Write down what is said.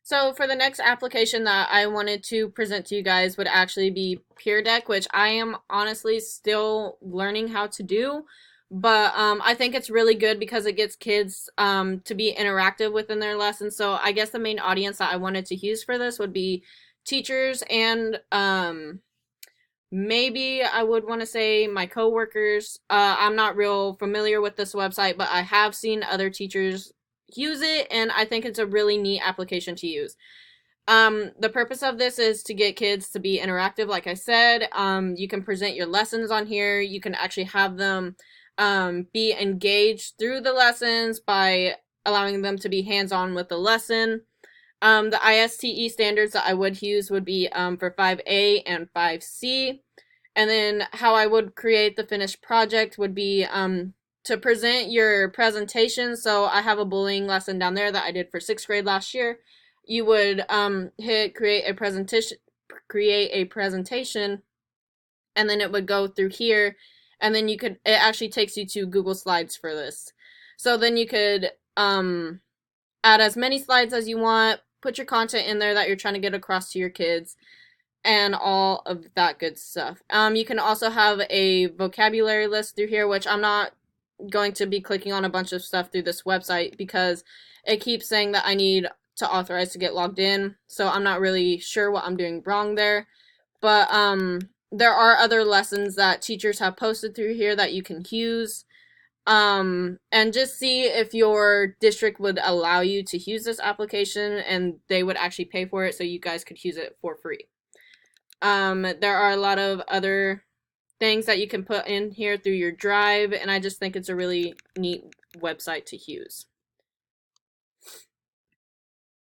So for the next application that I wanted to present to you guys would actually be PearDeck, which I am honestly still learning how to do. But I think it's really good because it gets kids to be interactive within their lessons. So I guess the main audience that I wanted to use for this would be teachers and maybe I would want to say my coworkers. I'm not real familiar with this website, but I have seen other teachers use it, and I think it's a really neat application to use. The purpose of this is to get kids to be interactive, like I said. You can present your lessons on here. You can actually have them be engaged through the lessons by allowing them to be hands-on with the lesson. The ISTE standards that I would use would be for 5A and 5C. And then how I would create the finished project would be to present your presentation. So I have a bullying lesson down there that I did for 6th grade last year. You would hit create a presentation, and then it would go through here, and then it actually takes you to Google Slides for this. So then you could add as many slides as you want, put your content in there that you're trying to get across to your kids, and all of that good stuff. You can also have a vocabulary list through here, which I'm not going to be clicking on a bunch of stuff through this website because it keeps saying that I need to authorize to get logged in, so I'm not really sure what I'm doing wrong there. But there are other lessons that teachers have posted through here that you can use. And just see if your district would allow you to use this application and they would actually pay for it so you guys could use it for free. There are a lot of other things that you can put in here through your drive, and I just think it's a really neat website to use.